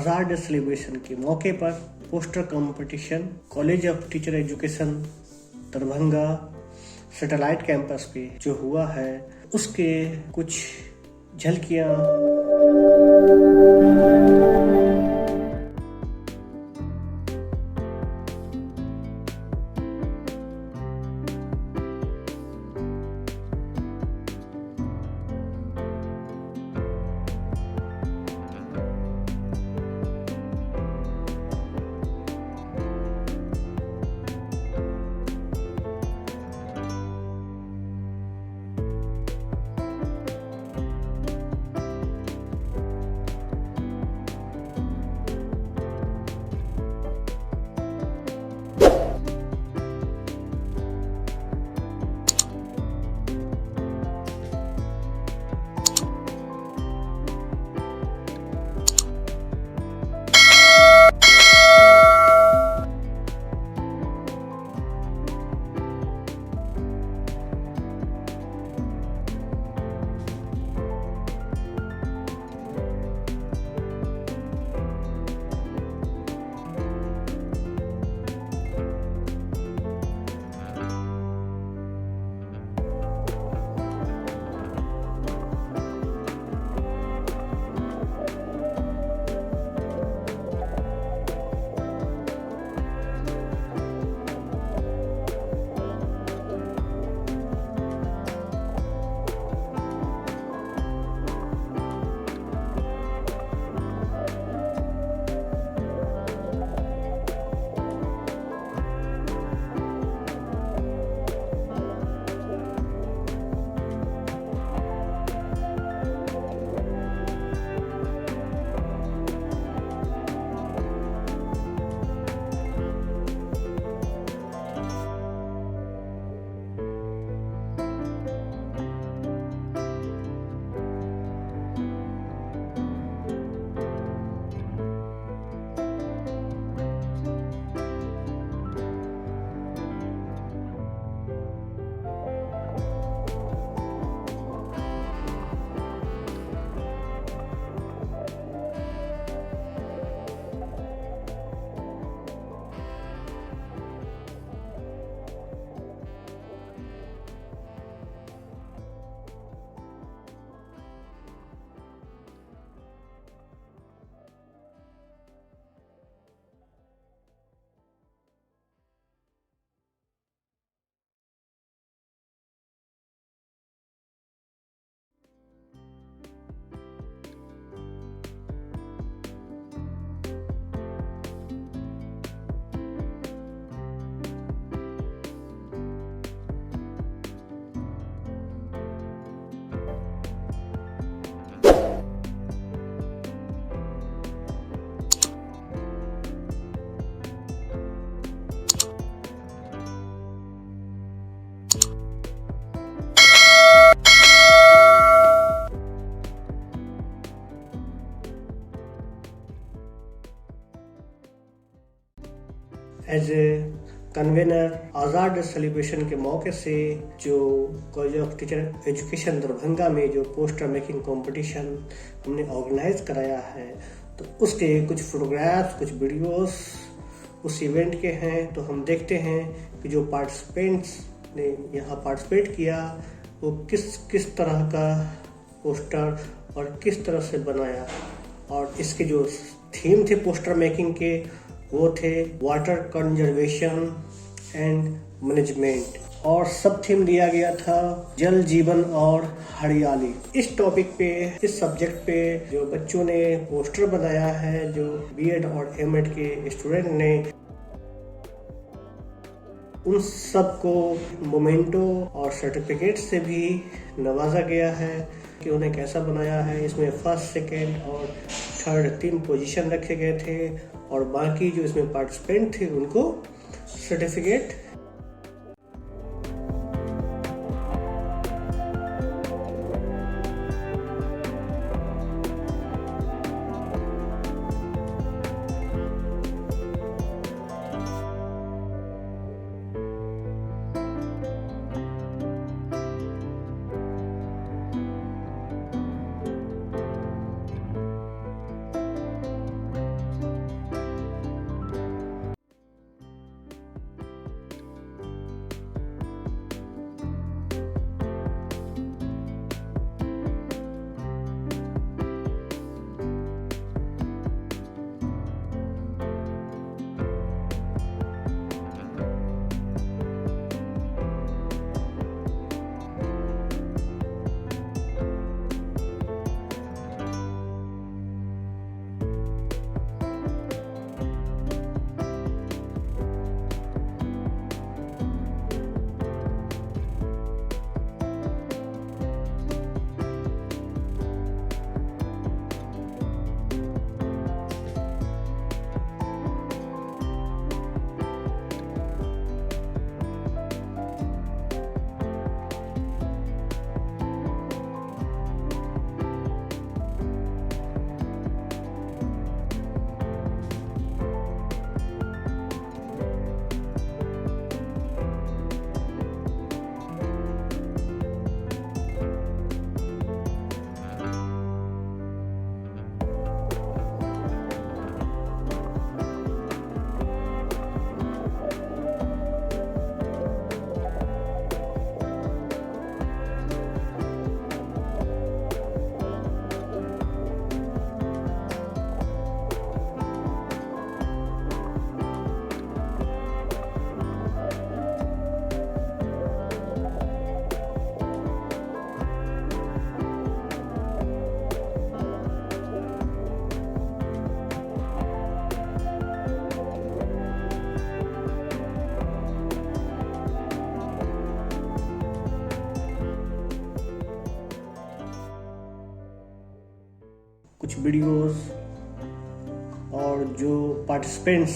आज़ाद celebration के मौके पर poster competition college of teacher education Darbhanga satellite campus पे जो हुआ है उसके कुछ झलकियाँ। As a convener Azad celebration के मौके से जो college of teacher education Darbhanga में जो पोस्टर मेकिंग कंपटीशन हमने ऑर्गेनाइज कराया है, तो उसके कुछ फोटोग्राफ्स कुछ वीडियोस उस इवेंट के हैं। तो हम देखते हैं कि जो पार्टिसिपेंट्स ने यहाँ पार्टिसिपेट किया वो किस किस तरह का पोस्टर और किस तरह से बनाया। और इसके जो थीम थे पोस्टर मेकिंग के वो थे वाटर कंजर्वेशन एंड मैनेजमेंट, और सब थीम दिया गया था जल जीवन और हरियाली। इस टॉपिक पे इस सब्जेक्ट पे जो बच्चों ने पोस्टर बनाया है, जो बीएड और एमएड के स्टूडेंट ने, उन सबको मोमेंटो और सर्टिफिकेट से भी नवाजा गया है कि उन्हें कैसा बनाया है। इसमें फर्स्ट सेकेंड और थर्ड 3 पोजीशन रखे गए थे और बाकी जो इसमें पार्टिसिपेंट थे उनको सर्टिफिकेट कुछ वीडियोस और जो पार्टिसिपेंट्स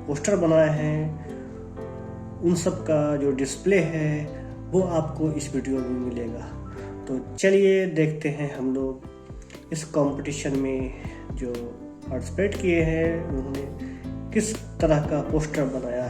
पोस्टर बनाए हैं उन सब का जो डिस्प्ले है वो आपको इस वीडियो में मिलेगा। तो चलिए देखते हैं हम लोग इस कंपटीशन में जो पार्टिसिपेट किए हैं उन्होंने किस तरह का पोस्टर बनाया